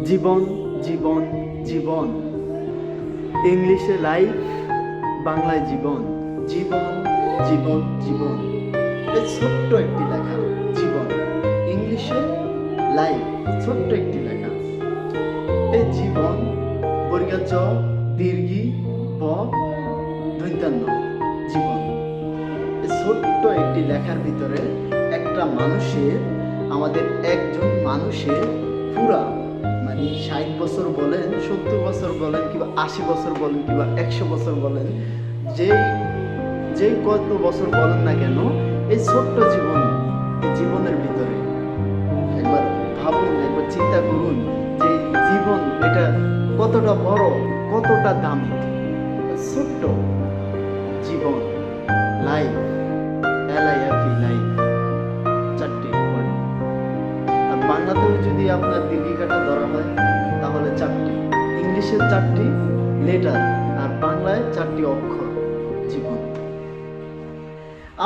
জীবন জীবন জীবন, ইংলিশে লাইফ, বাংলায় জীবন। জীবন জীবন জীবন, এই ছোট্ট একটি লেখা জীবন, ইংলিশে লাইফ, ছোট্ট একটি লেখা। এই জীবন বর্গীয় জ দীর্ঘী ব দৈন্তান্ন, জীবন। এই ছোট্ট একটি লেখার ভিতরে একটা মানুষের, আমাদের একজন মানুষের পুরা, মানে 60 বছর বলেন, 70 বছর বলেন, কিংবা 80 বছর বলেন, কিংবা 100 বছর বলেন, যেই কত বছর বলেন না কেন, এই ছোট্ট জীবন, এই জীবনের ভিতরে একবার ভাবুন, একবার চিন্তা করুন যে জীবন এটা কতটা বড়, কতটা দামি। ছোট্ট জীবন, লাইফ, LIFE, লাইফ, চারটি ওয়ার্ড। আর বাংলাতেও যদি আপনার দীর্ঘিকাটা ধরা হয় তাহলে চারটি, ইংলিশের চারটি লেটার আর বাংলায় চারটি অক্ষর, জীবন।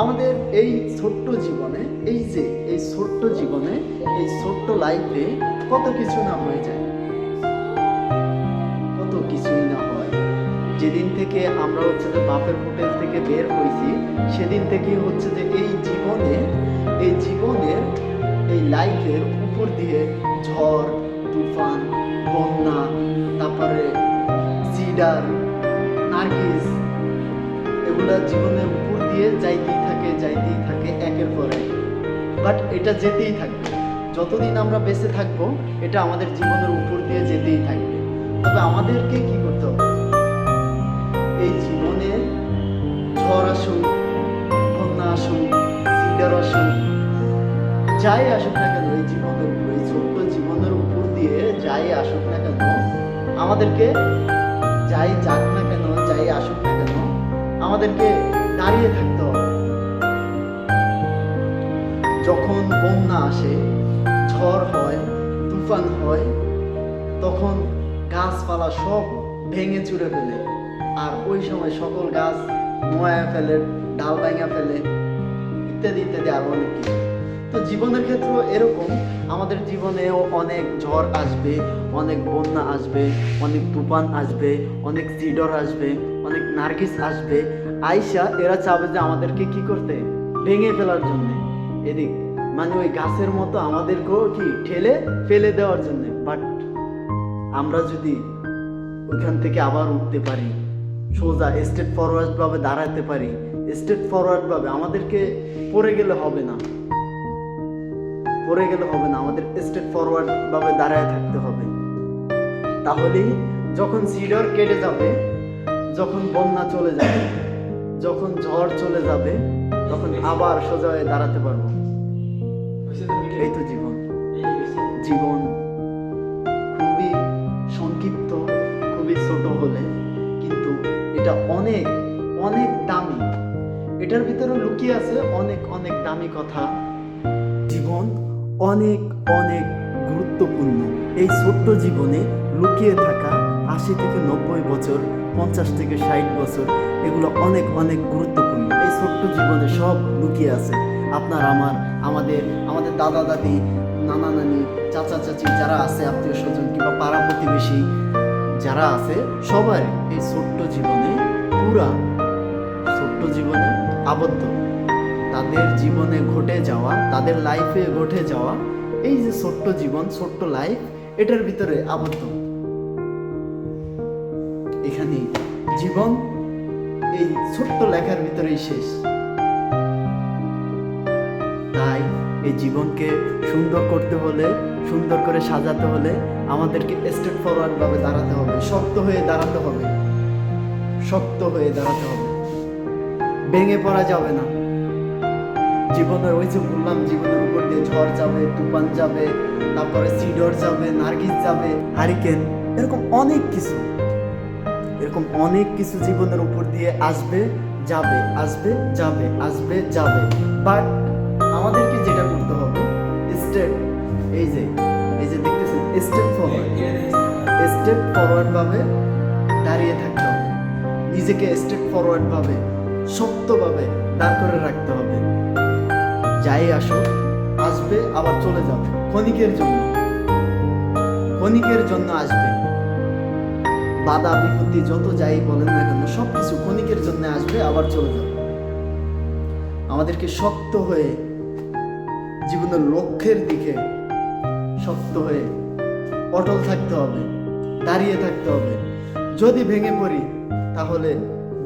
আমাদের এই ছোট্ট জীবনে, এই যে এই ছোট্ট জীবনে, এই ছোট্ট লাইফে কত কিছু না হয়ে যায়, কত কিছুই না হয়। যেদিন থেকে আমরা হচ্ছে যে বাপের হোটেল থেকে বের হয়েছি, সেদিন থেকেই হচ্ছে যে এই জীবনের এই লাইফের উপর দিয়ে ঝড় তুফান, বন্যা, তারপরে সিডার, নার্গিস, এগুলা জীবনের উপর দিয়ে যাইতেই থাকে একের পর এক। বাট এটা যেতেই থাকবে, যতদিন আমরা বেঁচে থাকবো এটা আমাদের জীবনের উপর দিয়ে যেতেই থাকবে। তবে আমাদেরকে কি করতে হবে, এই জীবনে ঝড় আসুক, বন্যা আসুক, সিডার আসুক, যাই আসুক না কেন, এই জীবনের উপর, এই ছোট্ট জীবনের উপর দিয়ে যাই আসুক না কেন, আমাদেরকে, যাই যাক না কেন, যাই আসুক না কেন, আমাদেরকে দাঁড়িয়ে থাকতে হবে। যখন বন্যা আসে, ঝড় হয়, তুফান হয়, তখন গাছপালা সব ভেঙে চুরে ফেলে, আর ওই সময় সকল গাছ নোয়া ফেলে, ডাল ভাঙা ফেলে, ইত্যাদি ইত্যাদি আরো অনেক কিছু। তো জীবনের ক্ষেত্রে এরকম, আমাদের জীবনেও অনেক ঝড় আসবে, অনেক বন্যা আসবে, অনেক তুফান আসবে, অনেক সিডর আসবে, অনেক নার্গিস আসবে। আয়শা এরা চাবে যে আমাদেরকে কি করতে, ভেঙে ফেলার জন্য, এদিক মানে ওই গাছের মতো আমাদেরকেও কি ঠেলে ফেলে দেওয়ার জন্য। বাট আমরা যদি ওইখান থেকে আবার উঠতে পারি, সোজা স্টেট ফরওয়ার্ড ভাবে দাঁড়াতে পারি, স্টেট ফরওয়ার্ড ভাবে, আমাদেরকে পড়ে গেলে হবে না, আমাদের স্টেট ফরওয়ার্ড ভাবে দাঁড়ায় থাকতে হবে। তাহলেই যখন সিডর কেটে যাবে, যখন বন্যা চলে যাবে, যখন ঝড় চলে যাবে, তখন আবার সোজা হয়ে দাঁড়াতে পারবো। এই তো জীবন। জীবন খুবই সংক্ষিপ্ত, খুবই ছোট হলে কিন্তু এটা অনেক অনেক দামি, এটার ভিতরে লুকিয়ে আছে অনেক অনেক দামি কথা। জীবন অনেক অনেক গুরুত্বপূর্ণ। এই ছোট্ট জীবনে লুকিয়ে থাকা 80 থেকে 90 বছর, 50 থেকে 60 বছর, এগুলো অনেক অনেক গুরুত্বপূর্ণ। এই ছোট্ট জীবনে সব লুকিয়ে আছে। আপনার, আমাদের দাদা দাদি, নানা নানি, চাচা চাচি যারা আছে, আত্মীয় স্বজন কিংবা পাড়া প্রতিবেশী যারা আছে, সবাই এই ছোট্ট জীবনে, পুরা ছোট্ট জীবনে আবদ্ধ। তাদের জীবনে ঘটে যাওয়া, তাদের লাইফে ঘটে যাওয়া এই যে ছোট্ট জীবন, ছোট্ট লাইফ, এটার ভিতরে আবদ্ধ। এখানে জীবন এই ছোট্ট লেখার ভিতরেই শেষ। তাই এই জীবনকে সুন্দর করতে হলে, সুন্দর করে সাজাতে হলে আমাদেরকে স্টেট ফরওয়ার্ড ভাবে দাঁড়াতে হবে, শক্ত হয়ে দাঁড়াতে হবে, ভেঙে পড়া যাবে না। জীবনের, ওই যে বললাম, জীবনের উপর দিয়ে ঝড় যাবে, তুফান যাবে, তারপরে সিডর যাবে, নার্গিস যাবে, হারিকেন, এরকম অনেক কিছু জীবনের উপর দিয়ে আসবে, যাবে, আসবে, যাবে, আসবে, যাবে। বাট আমাদেরকে যেটা করতে হবে, স্টেপ, এই যে দেখতেছেন, স্টেপ ফরওয়ার্ড ভাবে দাঁড়িয়ে থাকতে হবে, নিজেকে স্টেপ ফরওয়ার্ড ভাবে, শক্তভাবে দাঁড় করে রাখতে হবে। যাই আসুক, আসবে, আবার চলে যাবে, ক্ষণিকের জন্য। ক্ষণিকের জন্য আসবে। বাধা বিপত্তি যত যাই বলেন না কেন, সবকিছু ক্ষণিকের জন্য আসবে, আবার চলে যাবে। আমাদেরকে শক্ত হয়ে জীবনের লক্ষ্যের দিকে শক্ত হয়ে অটল থাকতে হবে, দাঁড়িয়ে থাকতে হবে। যদি ভেঙে পড়ি তাহলে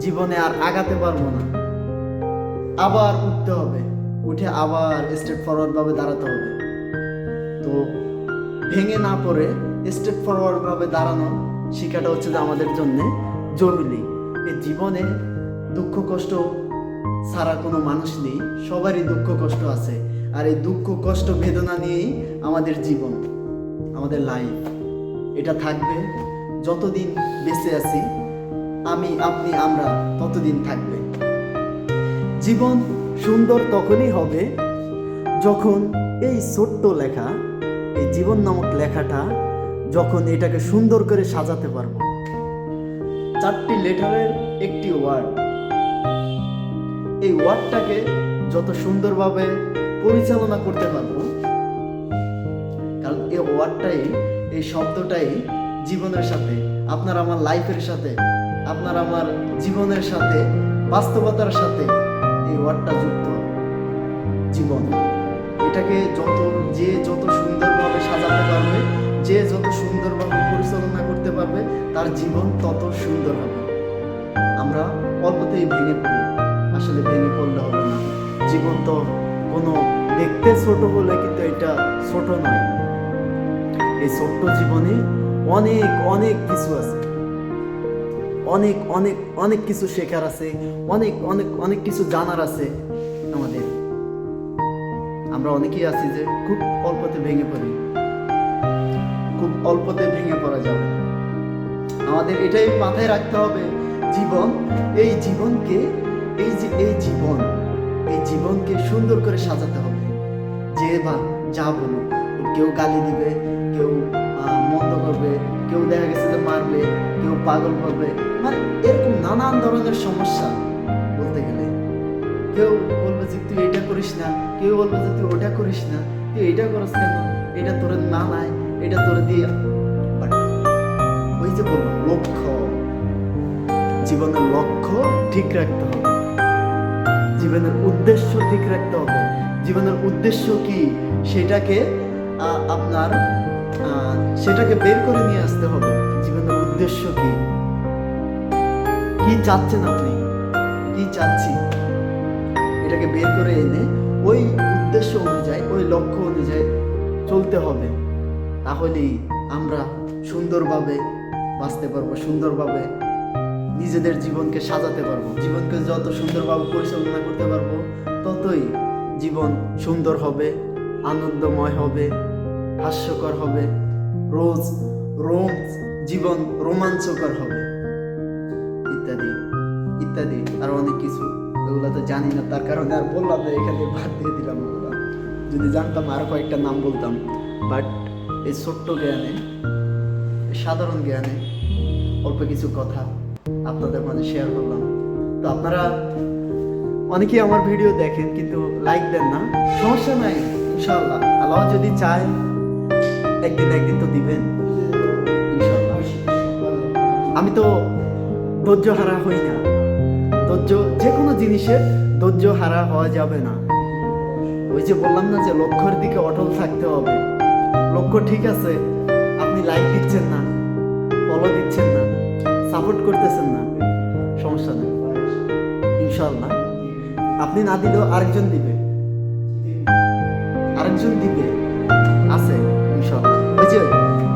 জীবনে আর আগাতে পারবো না। আবার উঠতে হবে, উঠে আবার স্ট্রেট ফরওয়ার্ড ভাবে দাঁড়াতে হবে। তো ভেঙে না পড়ে স্ট্রেট ফরওয়ার্ড ভাবে দাঁড়ানো শিক্ষাটা হচ্ছে যে আমাদের জন্য জরুরি। এই জীবনে দুঃখ কষ্ট ছাড়া কোনো মানুষ নেই, সবারই দুঃখ কষ্ট আছে। আর এই দুঃখ কষ্ট বেদনা নিয়েই আমাদের জীবন, আমাদের লাইফ, এটা থাকবে যতদিন বেঁচে আছি। আমি, আপনি, আমরা ততদিন থাকবে। জীবন সুন্দর তখনই হবে যখন এই ছোট্ট লেখা, এই জীবন নামক লেখাটা যখন এটাকে সুন্দর করে সাজাতে পারবো। 4টি লেটারের একটি ওয়ার্ড, এই ওয়ার্ডটাকে যত সুন্দরভাবে পরিচালনা করতে পারবো, কারণ এই ওয়ার্ডটাই, এই শব্দটাই জীবনের সাথে, আপনার আমার লাইফের সাথে, আপনার আমার জীবনের সাথে, বাস্তবতার সাথে এই ওয়ার্ডটা যুক্ত। জীবন, এটাকে যত সুন্দরভাবে সাজাতে পারবে, যে যত সুন্দরভাবে পরিচালনা করতে পারবে, তার জীবন তত সুন্দর হবে। আমরা অল্পতেই ভেঙে পড়ি, আসলে ভেঙে পড়লে হবে না। জীবন তো কোনো দেখতে ছোট হলে কিন্তু এটা ছোট নয়। এই ছোট্ট জীবনে অনেক অনেক কিছু আছে, অনেক অনেক অনেক কিছু শেখার আছে, অনেক অনেক অনেক কিছু জানার আছে আমাদের। আমরা অনেকেই আছি যে খুব অল্পতে ভেঙে পড়ি, খুব অল্পতে ভেঙে পড়া যাবে। আমাদের এটাই মাথায় রাখতে হবে, জীবন, এই জীবনকে, এই যে এই জীবনকে সুন্দর করে সাজাতে হবে। যে বা যা বলুক, কেউ গালি দিবে, কেউ মন্দ করবে, কেউ দেখা গেছে যে মারবে, কেউ পাগল করবে, মানে এরকম নানান ধরনের সমস্যা। বলতে গেলে কেউ বলবে যে তুই এটা করিস না, কেউ বলবে যে তুই ওটা করিস না, তুই এটা করিস কেন, এটা তোর না নাই, এটা তোর দিয়ে। ওই যে বললাম, লক্ষ্য, জীবনের লক্ষ্য ঠিক রাখতে হবে, জীবনের উদ্দেশ্য ঠিক রাখতে হবে। জীবনের উদ্দেশ্য কি সেটাকে সেটাকে বের করে নিয়ে আসতে হবে। জীবনের উদ্দেশ্য কি চাচ্ছেন আপনি, কি চাচ্ছি, এটাকে বের করে এনে ওই উদ্দেশ্য অনুযায়ী, ওই লক্ষ্য অনুযায়ী চলতে হবে। তাহলেই আমরা সুন্দরভাবে বাঁচতে পারবো, সুন্দরভাবে নিজেদের জীবনকে সাজাতে পারবো। জীবনকে যত সুন্দরভাবে পরিচালনা করতে পারবো, ততই জীবন সুন্দর হবে, আনন্দময় হবে, হাস্যকর হবে, জীবন রোমাঞ্চকর হবে, ইত্যাদি ইত্যাদি আর অনেক কিছু। এগুলো তো জানি না, তার কারণে আর বললাম না, এখানে বাদ দিয়ে দিলাম ওগুলো। যদি জানতাম আর কয়েকটা নাম বলতাম। বাট এই ছোট্ট জ্ঞানে, সাধারণ জ্ঞানে অল্প কিছু কথা আপনাদের মাঝে শেয়ার করলাম। তো আপনারা অনেকেই আমার ভিডিও দেখেন কিন্তু লাইক দেন না, সমস্যা নাই, ইনশাআল্লাহ আল্লাহ যদি চায় একদিন তো দিবেন ইনশাআল্লাহ। আমি তো ধৈর্য হারা হই না, যে কোনো জিনিসের ধৈর্য হারা হওয়া যাবে না। ওই যে বললাম না যে লক্ষ্যের দিকে অটল থাকতে হবে। লক্ষ্য ঠিক আছে, আপনি লাইক দিচ্ছেন না, ফলো দিচ্ছেন না, সাপোর্ট করতেছেন না, সমস্যা নেই, ইনশাআল্লাহ আপনি না দিলেও আরেকজন দিবে আছে ইনশাআল্লাহ। ওই যে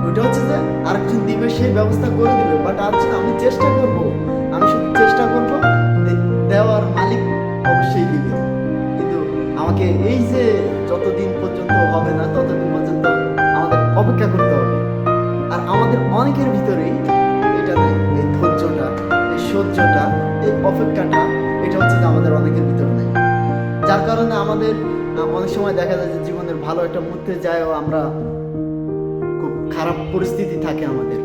ওইটা হচ্ছে যে আরেকজন দিবে, সেই ব্যবস্থা করে দিবে। বাট আজকে আমি চেষ্টা করব, আমি শুধু চেষ্টা করব, দেওয়ার মালিক অবশ্যই দিবে। কিন্তু আমাকে এই যে যতদিন পর্যন্ত হবে না ততদিন পর্যন্ত আমাদের অপেক্ষা করতে হবে। আর আমাদের অনেকের ভিতরেই এটা নেই, এই ধৈর্যটা, এই সহ্যটা, এই অপেক্ষাটা, এটা হচ্ছে যে আমাদের অনেকের ভিতরে নেই। যার কারণে আমাদের অনেক সময় দেখা যায় যে জীবনের ভালো একটা মুহূর্তে যায়ও আমরা খুব খারাপ পরিস্থিতি থাকে আমাদের।